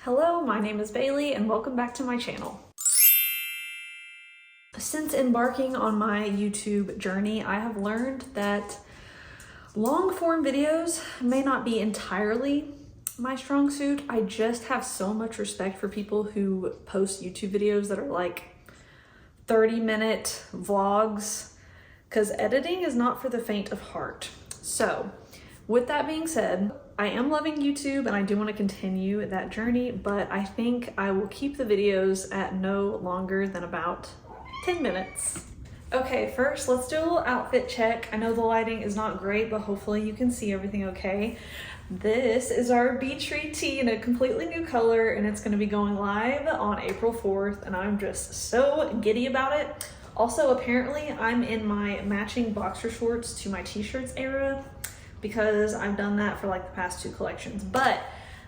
Hello, my name is Bailey and welcome back to my channel. Since embarking on my YouTube journey, I have learned that long form videos may not be entirely my strong suit. I just have so much respect for people who post YouTube videos that are like 30-minute vlogs, because editing is not for the faint of heart. So with that being said, I am loving YouTube and I do want to continue that journey, but I think I will keep the videos at no longer than about 10 minutes. Okay, first let's do a little outfit check. I know the lighting is not great, but hopefully you can see everything okay. This is our Beach Tree tee in a completely new color, and it's going to be going live on April 4th, and I'm just so giddy about it. Also, apparently I'm in my matching boxer shorts to my t-shirts era, because I've done that for like the past 2 collections. But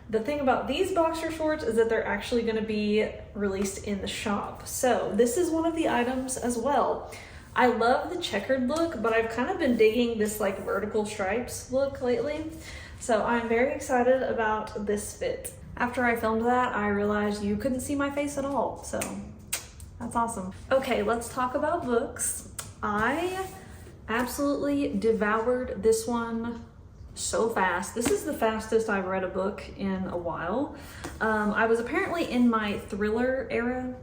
the thing about these boxer shorts is that they're actually gonna be released in the shop. So this is one of the items as well. I love the checkered look, but I've kind of been digging this like vertical stripes look lately. So I'm very excited about this fit. After I filmed that, I realized you couldn't see my face at all. So that's awesome. Okay, let's talk about books. I absolutely devoured this one so fast. This is the fastest I've read a book in a while. I was apparently in my thriller era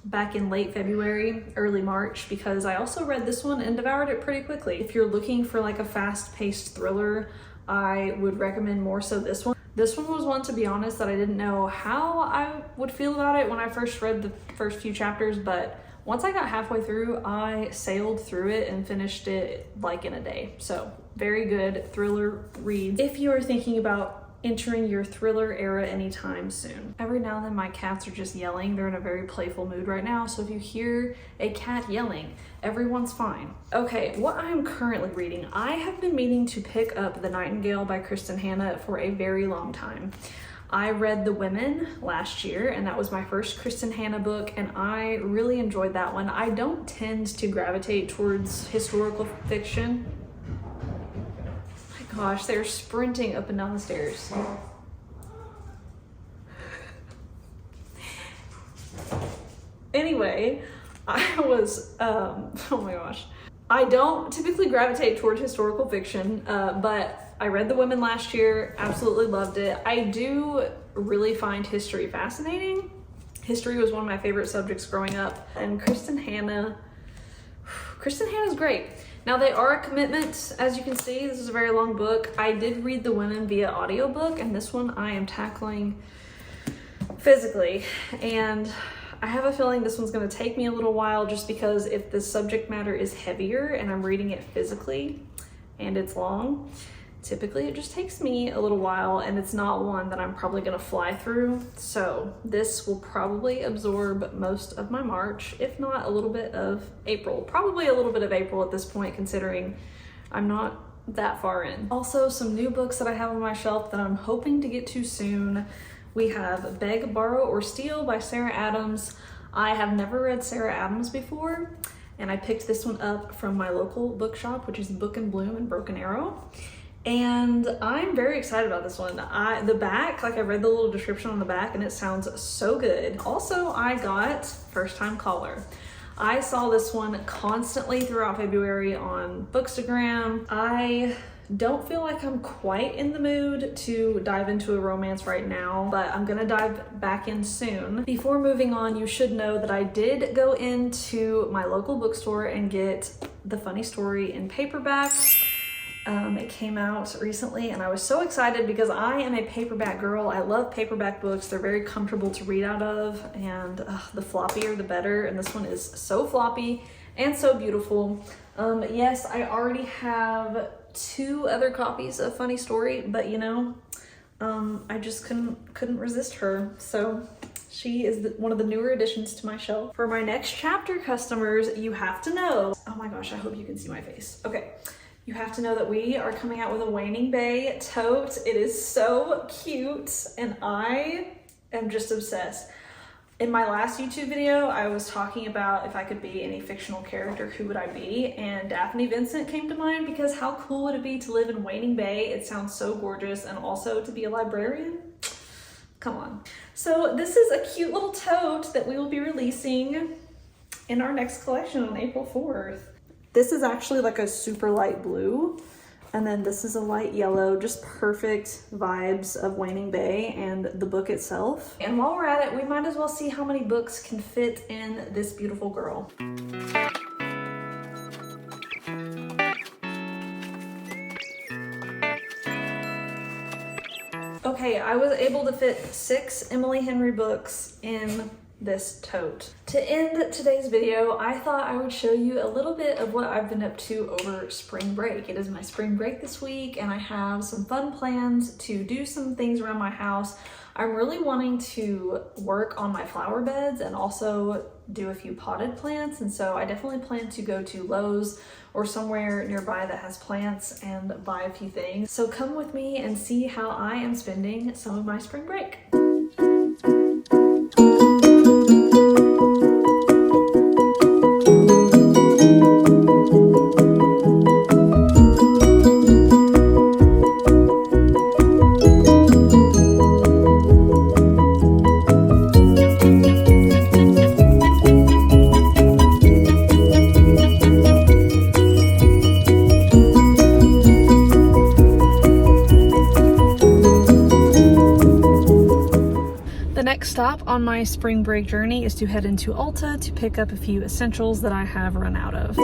back in late February, early March, because I also read this one and devoured it pretty quickly. If you're looking for like a fast-paced thriller, I would recommend more so this one. This one was one, to be honest, that I didn't know how I would feel about it when I first read the first few chapters, but once I got halfway through, I sailed through it and finished it like in a day. So very good thriller read if you are thinking about entering your thriller era anytime soon. Every now and then my cats are just yelling. They're in a very playful mood right now. So if you hear a cat yelling, everyone's fine. Okay, what I'm currently reading, I have been meaning to pick up The Nightingale by Kristen Hanna for a very long time. I read The Women last year, and that was my first Kristen Hanna book, and I really enjoyed that one. I don't tend to gravitate towards historical fiction. Oh my gosh, they're sprinting up and down the stairs. Anyway, oh my gosh. I don't typically gravitate towards historical fiction, but I read The Women last year, absolutely loved it. I do really find history fascinating. History was one of my favorite subjects growing up, and Kristen Hanna's great. Now they are a commitment, as you can see. This is a very long book. I did read The Women via audiobook, and this one I am tackling physically. And I have a feeling this one's gonna take me a little while, just because if the subject matter is heavier and I'm reading it physically and it's long, typically it just takes me a little while, and it's not one that I'm probably gonna fly through. So this will probably absorb most of my March, if not a little bit of April. Probably a little bit of April at this point, considering I'm not that far in. Also, some new books that I have on my shelf that I'm hoping to get to soon. We have Beg, Borrow, or Steal by Sarah Adams. I have never read Sarah Adams before, and I picked this one up from my local bookshop, which is Book and Bloom in Broken Arrow. And I'm very excited about this one. The back, like I read the little description on the back and it sounds so good. Also, I got First Time Caller. I saw this one constantly throughout February on Bookstagram. I don't feel like I'm quite in the mood to dive into a romance right now, but I'm gonna dive back in soon. Before moving on, you should know that I did go into my local bookstore and get The Funny Story in paperback. It came out recently, and I was so excited because I am a paperback girl. I love paperback books. They're very comfortable to read out of, and the floppier the better, and this one is so floppy and so beautiful. Yes, I already have 2 other copies of Funny Story, but you know, I just couldn't resist her. So she is one of the newer additions to my shelf. For my next chapter customers, you have to know, oh my gosh, I hope you can see my face. Okay. You have to know that we are coming out with a Waning Bay tote. It is so cute, and I am just obsessed. In my last YouTube video, I was talking about if I could be any fictional character, who would I be? And Daphne Vincent came to mind, because how cool would it be to live in Waning Bay? It sounds so gorgeous, and also to be a librarian. Come on. So this is a cute little tote that we will be releasing in our next collection on April 4th. This is actually like a super light blue. And then this is a light yellow, just perfect vibes of Waning Bay and the book itself. And while we're at it, we might as well see how many books can fit in this beautiful girl. Okay, I was able to fit 6 Emily Henry books in this tote. To end today's video, I thought I would show you a little bit of what I've been up to over spring break. It is my spring break this week and I have some fun plans to do some things around my house. I'm really wanting to work on my flower beds and also do a few potted plants, and so I definitely plan to go to Lowe's or somewhere nearby that has plants and buy a few things. So come with me and see how I am spending some of my spring break. Next stop on my spring break journey is to head into Ulta to pick up a few essentials that I have run out of.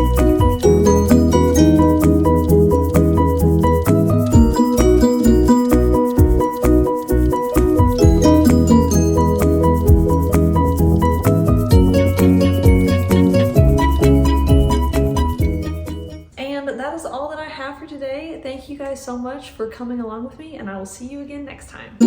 And that is all that I have for today. Thank you guys so much for coming along with me, and I will see you again next time.